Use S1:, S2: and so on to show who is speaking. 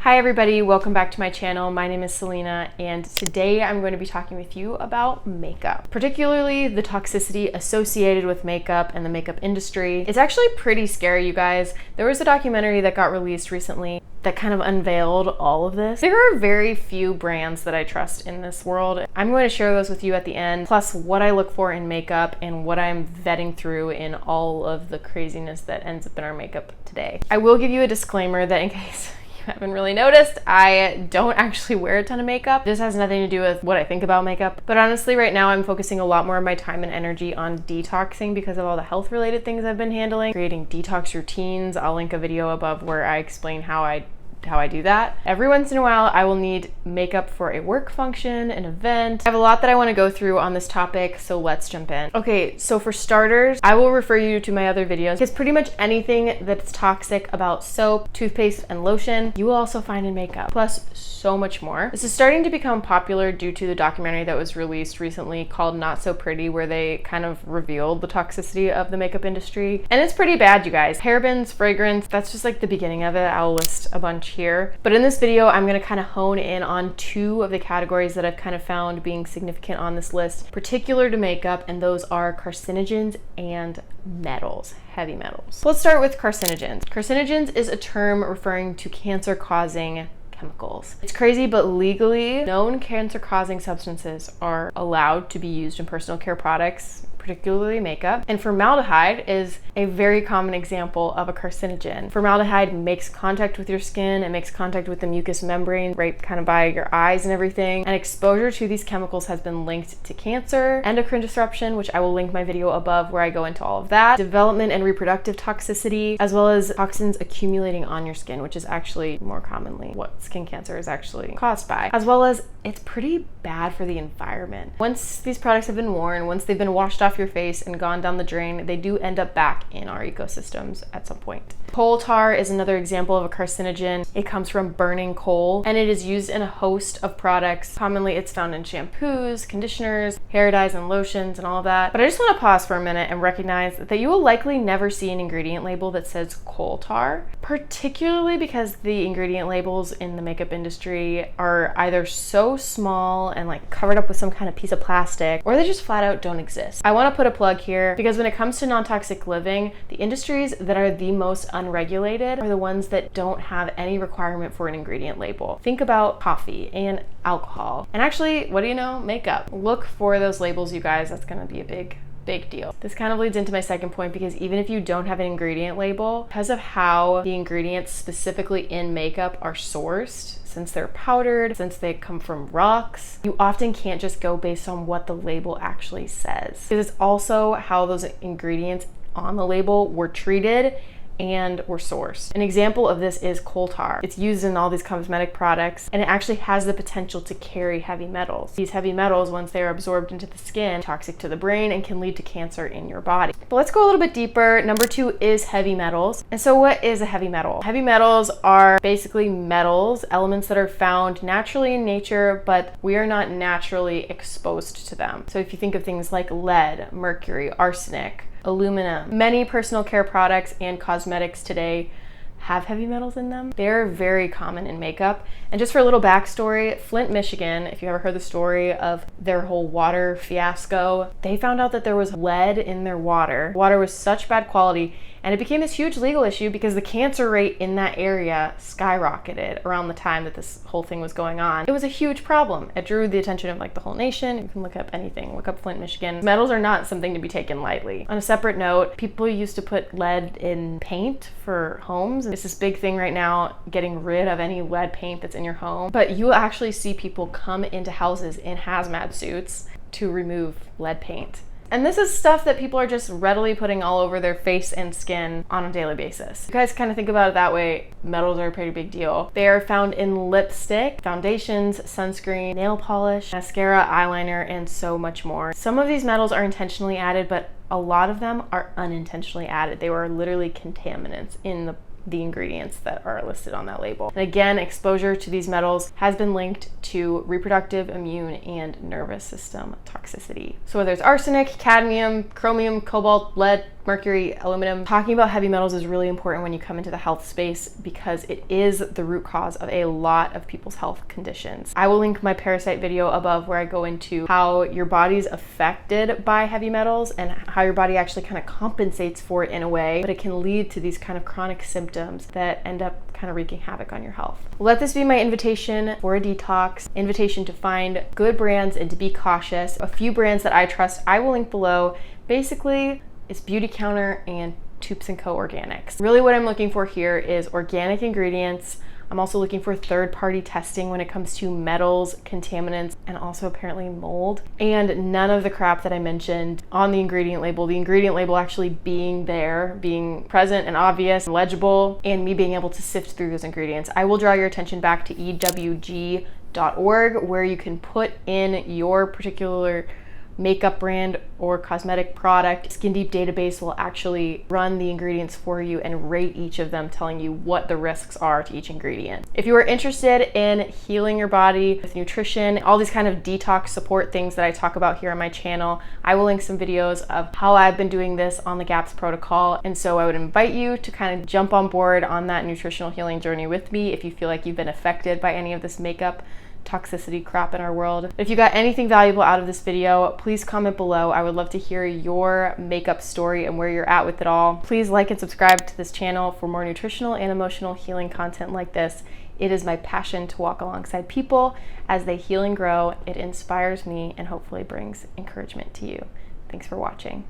S1: Hi everybody, welcome back to my channel. My name is Selena and today I'm going to be talking with you about makeup, particularly the toxicity associated with makeup and the makeup industry. It's actually pretty scary, you guys. There was a documentary that got released recently that kind of unveiled all of this. There are very few brands that I trust in this world. I'm going to share those with you at the end, plus what I look for in makeup and what I'm vetting through in all of the craziness that ends up in our makeup today. I will give you a disclaimer that in case haven't really noticed, I don't actually wear a ton of makeup. This has nothing to do with what I think about makeup, but honestly right now I'm focusing a lot more of my time and energy on detoxing because of all the health related things I've been handling, creating detox routines. I'll link a video above where I explain how I do that. Every once in a while, I will need makeup for a work function, an event. I have a lot that I want to go through on this topic, so let's jump in. Okay, so for starters, I will refer you to my other videos because pretty much anything that's toxic about soap, toothpaste, and lotion, you will also find in makeup, plus so much more. This is starting to become popular due to the documentary that was released recently called Not So Pretty, where they kind of revealed the toxicity of the makeup industry. And it's pretty bad, you guys. Parabens, fragrance, that's just like the beginning of it. I'll list a bunch here. But in this video, I'm going to kind of hone in on two of the categories that I've kind of found being significant on this list, particular to makeup, and those are carcinogens and metals, heavy metals. Let's start with carcinogens. Carcinogens is a term referring to cancer-causing chemicals. It's crazy, but legally, known cancer-causing substances are allowed to be used in personal care products, particularly makeup. And formaldehyde is a very common example of a carcinogen. Formaldehyde makes contact with your skin, it makes contact with the mucous membrane right kind of by your eyes and everything. And exposure to these chemicals has been linked to cancer, endocrine disruption, which I will link my video above where I go into all of that, development and reproductive toxicity, as well as toxins accumulating on your skin, which is actually more commonly what skin cancer is actually caused by, as well as it's pretty bad for the environment. Once these products have been worn, once they've been washed off your face and gone down the drain, they do end up back in our ecosystems at some point. Coal tar is another example of a carcinogen. It comes from burning coal and it is used in a host of products. Commonly it's found in shampoos, conditioners, hair dyes and lotions and all of that. But I just want to pause for a minute and recognize that you will likely never see an ingredient label that says coal tar, particularly because the ingredient labels in the makeup industry are either so small and like covered up with some kind of piece of plastic, or they just flat out don't exist. I want to put a plug here because when it comes to non-toxic living, the industries that are the most unregulated are the ones that don't have any requirement for an ingredient label. Think about coffee and alcohol. And actually, what do you know? Makeup. Look for those labels, you guys. That's going to be a big deal. This kind of leads into my second point because even if you don't have an ingredient label, because of how the ingredients specifically in makeup are sourced, since they're powdered, since they come from rocks, you often can't just go based on what the label actually says. Because it's also how those ingredients on the label were treated and were sourced. An example of this is coal tar. It's used in all these cosmetic products and it actually has the potential to carry heavy metals. These heavy metals, once they are absorbed into the skin, are toxic to the brain and can lead to cancer in your body. But let's go a little bit deeper. Number two is heavy metals. And so what is a heavy metal? Heavy metals are basically metals, elements that are found naturally in nature, but we are not naturally exposed to them. So if you think of things like lead, mercury, arsenic, aluminum. Many personal care products and cosmetics today have heavy metals in them. They're very common in makeup. And just for a little backstory, Flint, Michigan, if you ever heard the story of their whole water fiasco, they found out that there was lead in their water. Water was such bad quality, and it became this huge legal issue because the cancer rate in that area skyrocketed around the time that this whole thing was going on. It was a huge problem. It drew the attention of like the whole nation. You can look up anything, look up Flint, Michigan. Metals are not something to be taken lightly. On a separate note, people used to put lead in paint for homes. It's this big thing right now, getting rid of any lead paint that's in your home. But you will actually see people come into houses in hazmat suits to remove lead paint. And this is stuff that people are just readily putting all over their face and skin on a daily basis. You guys kind of think about it that way, metals are a pretty big deal. They are found in lipstick, foundations, sunscreen, nail polish, mascara, eyeliner, and so much more. Some of these metals are intentionally added, but a lot of them are unintentionally added. They were literally contaminants in the ingredients that are listed on that label. And again, exposure to these metals has been linked to reproductive, immune, and nervous system toxicity. So whether it's arsenic, cadmium, chromium, cobalt, lead, mercury, aluminum. Talking about heavy metals is really important when you come into the health space because it is the root cause of a lot of people's health conditions. I will link my parasite video above where I go into how your body's affected by heavy metals and how your body actually kind of compensates for it in a way, but it can lead to these kind of chronic symptoms that end up kind of wreaking havoc on your health. Let this be my invitation for a detox, invitation to find good brands and to be cautious. A few brands that I trust, I will link below. Basically, it's Beauty Counter and Tubes & Co. Organics. Really what I'm looking for here is organic ingredients. I'm also looking for third-party testing when it comes to metals, contaminants, and also apparently mold. And none of the crap that I mentioned on the ingredient label actually being there, being present and obvious and legible, and me being able to sift through those ingredients. I will draw your attention back to ewg.org where you can put in your particular makeup brand or cosmetic product. Skin Deep database will actually run the ingredients for you and rate each of them, telling you what the risks are to each ingredient. If you are interested in healing your body with nutrition, all these kind of detox support things that I talk about here on my channel, I will link some videos of how I've been doing this on the GAPS protocol. And so I would invite you to kind of jump on board on that nutritional healing journey with me if you feel like you've been affected by any of this makeup toxicity crap in our world. If you got anything valuable out of this video, please comment below. I would love to hear your makeup story and where you're at with it all. Please like and subscribe to this channel for more nutritional and emotional healing content like this. It is my passion to walk alongside people as they heal and grow. It inspires me and hopefully brings encouragement to you. Thanks for watching.